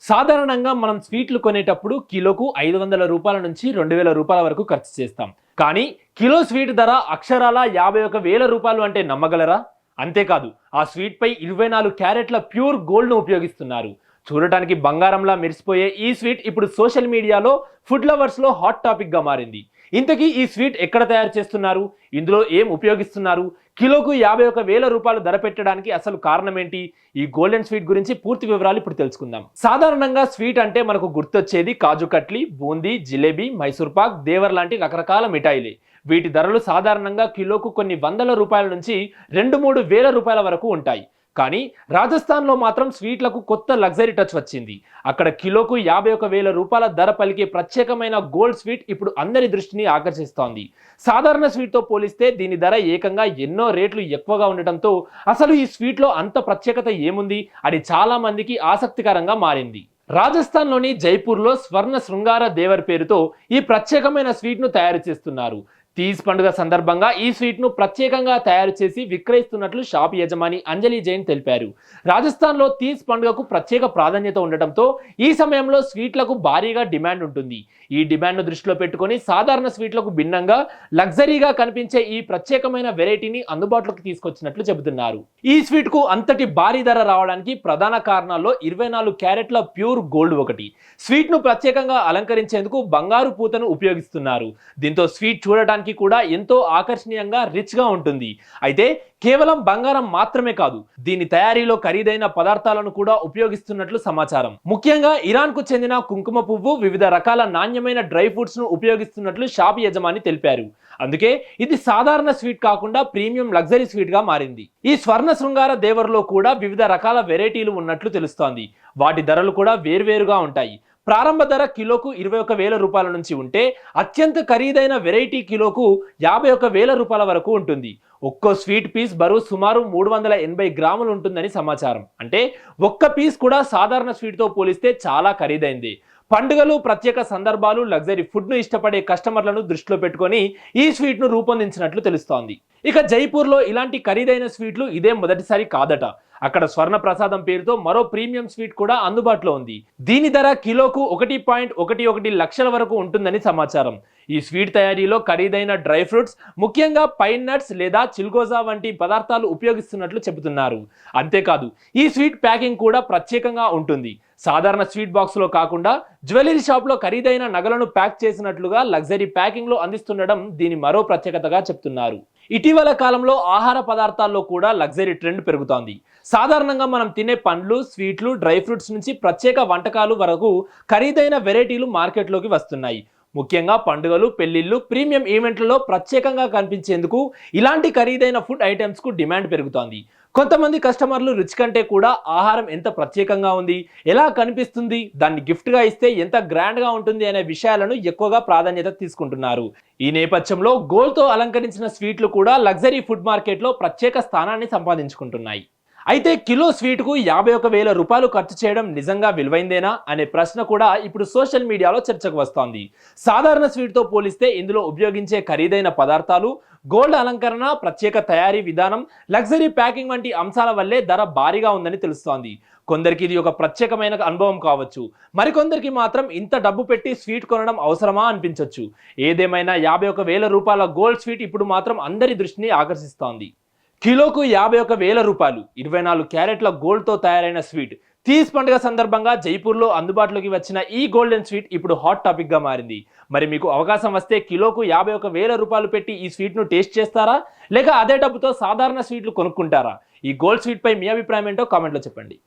సాధారణంగా మనం స్వీట్లు కొనేటప్పుడు కిలోకు 500 రూపాయల నుంచి 2000 రూపాయల వరకు ఖర్చు చేస్తాం. కానీ కిలో స్వీట్ ధర అక్షరాల 51,000 రూపాయలు అంటే నమ్మగలరా? అంతేకాదు ఆ స్వీట్ పై 24 క్యారెట్ల ప్యూర్ గోల్డ్ ను ఉపయోగిస్తున్నారు. చూడటానికి బంగారంలా మెరిసిపోయే ఈ స్వీట్ ఇప్పుడు సోషల్ మీడియాలో ఫుడ్ లవర్స్ లో హాట్ టాపిక్ గా మారింది. ఇంతకీ ఈ స్వీట్ ఎక్కడ తయారు చేస్తున్నారు, ఇందులో ఏం ఉపయోగిస్తున్నారు, కిలోకు 51,000 రూపాయలు ధర పెట్టడానికి అసలు కారణం ఏంటి? ఈ గోల్డెన్ స్వీట్ గురించి పూర్తి వివరాలు ఇప్పుడు తెలుసుకుందాం. సాధారణంగా స్వీట్ అంటే మనకు గుర్తొచ్చేది కాజు కట్లీ, బూందీ, జిలేబీ, మైసూర్ పాక్, దేవర్ లాంటి రకరకాల మిఠాయిలే. వీటి ధరలు సాధారణంగా కిలోకు కొన్ని వందల రూపాయల నుంచి 2-3 వేల రూపాయల వరకు ఉంటాయి. కానీ రాజస్థాన్లో మాత్రం స్వీట్లకు కొత్త లగ్జరీ టచ్ వచ్చింది. అక్కడ కిలోకు 51,000 రూపాయల ధర పలికే ప్రత్యేకమైన గోల్డ్ స్వీట్ ఇప్పుడు అందరి దృష్టిని ఆకర్షిస్తోంది. సాధారణ స్వీట్తో పోలిస్తే దీని ధర ఏకంగా ఎన్నో రేట్లు ఎక్కువగా ఉండటంతో అసలు ఈ స్వీట్లో అంత ప్రత్యేకత ఏముంది అని చాలా మందికి ఆసక్తికరంగా మారింది. రాజస్థాన్లోని జైపూర్లో స్వర్ణ శృంగార దేవర్ పేరుతో ఈ ప్రత్యేకమైన స్వీట్ను తయారు చేస్తున్నారు. తీజ్ పండుగ సందర్భంగా ఈ స్వీట్ను ప్రత్యేకంగా తయారు చేసి విక్రయిస్తున్నట్లు షాప్ యజమాని అంజలి జైన్ తెలిపారు. రాజస్థాన్లో తీజ్ పండుగకు ప్రత్యేక ప్రాధాన్యత ఉండటంతో ఈ సమయంలో స్వీట్లకు భారీగా డిమాండ్ ఉంటుంది. ఈ డిమాండ్ను దృష్టిలో పెట్టుకొని సాధారణ స్వీట్లకు భిన్నంగా లగ్జరీగా కనిపించే ఈ ప్రత్యేకమైన వెరైటీని అందుబాటులోకి తీసుకొచ్చినట్లు చెబుతున్నారు. ఈ స్వీట్కు అంతటి భారీ ధర రావడానికి ప్రధాన కారణాల్లో 24 క్యారెట్ల ప్యూర్ గోల్డ్ ఒకటి. స్వీట్ను ప్రత్యేకంగా అలంకరించేందుకు బంగారు పూతను ఉపయోగిస్తున్నారు. దీంతో స్వీట్ చూడటానికి కూడా ఎంతో ఆకర్షణీయంగా రిచ్ గా ఉంటుంది. అయితే కేవలం బంగారం మాత్రమే కాదు, దీని తయారీలో ఖరీదైన పదార్థాలను కూడా ఉపయోగిస్తున్నట్లు సమాచారం. ముఖ్యంగా ఇరాన్ కు చెందిన కుంకుమ పువ్వు, వివిధ రకాల నాణ్యమైన డ్రై ఫ్రూట్స్ ను ఉపయోగిస్తున్నట్లు షాప్ యజమాని తెలిపారు. అందుకే ఇది సాధారణ స్వీట్ కాకుండా ప్రీమియం లగ్జరీ స్వీట్ గా మారింది. ఈ స్వర్ణ శృంగార దేవర్లో కూడా వివిధ రకాల వెరైటీలు ఉన్నట్లు తెలుస్తోంది. వాటి ధరలు కూడా వేర్వేరుగా ఉంటాయి. ప్రారంభ ధర కిలోకు 21,000 రూపాయల నుంచి ఉంటే అత్యంత ఖరీదైన వెరైటీ కిలోకు 51,000 రూపాయల వరకు ఉంటుంది. ఒక్కో స్వీట్ పీస్ బరువు సుమారు 380 గ్రాములు ఉంటుందని సమాచారం. అంటే ఒక్క పీస్ కూడా సాధారణ స్వీట్తో పోలిస్తే చాలా ఖరీదైంది. పండుగలు, ప్రత్యేక సందర్భాలు, లగ్జరీ ఫుడ్ ను ఇష్టపడే కస్టమర్లను దృష్టిలో పెట్టుకొని ఈ స్వీట్ ను రూపొందించినట్లు తెలుస్తోంది. ఇక జైపూర్లో ఇలాంటి ఖరీదైన స్వీట్లు ఇదే మొదటిసారి కాదట. అక్కడ స్వర్ణ ప్రసాదం పేరుతో మరో ప్రీమియం స్వీట్ కూడా అందుబాటులో ఉంది. దీని ధర కిలోకు 1.11 లక్షల వరకు ఉంటుందని సమాచారం. ఈ స్వీట్ తయారీలో ఖరీదైన డ్రై ఫ్రూట్స్, ముఖ్యంగా పైన్ నట్స్ లేదా చిల్గోజా వంటి పదార్థాలు ఉపయోగిస్తున్నట్లు చెబుతున్నారు. అంతేకాదు ఈ స్వీట్ ప్యాకింగ్ కూడా ప్రత్యేకంగా ఉంటుంది. సాధారణ స్వీట్ బాక్స్ లో కాకుండా జ్యువెలరీ షాప్ లో ఖరీదైన నగలను ప్యాక్ చేసినట్లుగా లగ్జరీ ప్యాకింగ్ లో అందిస్తుండడం దీని మరో ప్రత్యేకతగా చెప్తున్నారు. ఇటీవల కాలంలో ఆహార పదార్థాల్లో కూడా లగ్జరీ ట్రెండ్ పెరుగుతోంది. సాధారణంగా మనం తినే పండ్లు, స్వీట్లు, డ్రై ఫ్రూట్స్ నుంచి ప్రత్యేక వంటకాలు వరకు ఖరీదైన వెరైటీలు మార్కెట్లోకి వస్తున్నాయి. ముఖ్యంగా పండుగలు, పెళ్లిళ్ళు, ప్రీమియం ఈవెంట్లలో ప్రత్యేకంగా కనిపించేందుకు ఇలాంటి ఖరీదైన ఫుడ్ ఐటమ్స్ కు డిమాండ్ పెరుగుతోంది. కొంతమంది కస్టమర్లు రుచి కంటే కూడా ఆహారం ఎంత ప్రత్యేకంగా ఉంది, ఎలా కనిపిస్తుంది, దాన్ని గిఫ్ట్ గా ఇస్తే ఎంత గ్రాండ్ గా ఉంటుంది అనే విషయాలను ఎక్కువగా ప్రాధాన్యత తీసుకుంటున్నారు. ఈ నేపథ్యంలో గోల్డ్ తో అలంకరించిన స్వీట్లు కూడా లగ్జరీ ఫుడ్ మార్కెట్ లో ప్రత్యేక స్థానాన్ని సంపాదించుకుంటున్నాయి. అయితే కిలో స్వీట్ కు 51,000 రూపాయలు ఖర్చు చేయడం నిజంగా విలువైందేనా అనే ప్రశ్న కూడా ఇప్పుడు సోషల్ మీడియాలో చర్చకు వస్తోంది. సాధారణ స్వీట్ తో పోలిస్తే ఇందులో ఉపయోగించే ఖరీదైన పదార్థాలు, గోల్డ్ అలంకరణ, ప్రత్యేక తయారీ విధానం, లగ్జరీ ప్యాకింగ్ వంటి అంశాల వల్లే ధర భారీగా ఉందని తెలుస్తోంది. కొందరికి ఇది ఒక ప్రత్యేకమైన అనుభవం కావచ్చు, మరికొందరికి మాత్రం ఇంత డబ్బు పెట్టి స్వీట్ కొనడం అవసరమా అనిపించవచ్చు. ఏదేమైనా 51,000 రూపాయల గోల్డ్ స్వీట్ ఇప్పుడు మాత్రం అందరి దృష్టిని ఆకర్షిస్తోంది. కిలోకు 51,000 రూపాయలు 24 క్యారెట్ల గోల్డ్ తో తయారైన స్వీట్. తీజ్ పండుగ సందర్భంగా జైపూర్లో అందుబాటులోకి వచ్చిన ఈ గోల్డెన్ స్వీట్ ఇప్పుడు హాట్ టాపిక్ గా మారింది. మరి మీకు అవకాశం వస్తే కిలోకు 51,000 రూపాయలు పెట్టి ఈ స్వీట్ ను టేస్ట్ చేస్తారా, లేక అదే డబ్బుతో సాధారణ స్వీట్లు కొనుక్కుంటారా? ఈ గోల్డ్ స్వీట్ పై మీ అభిప్రాయం ఏంటో కామెంట్లో చెప్పండి.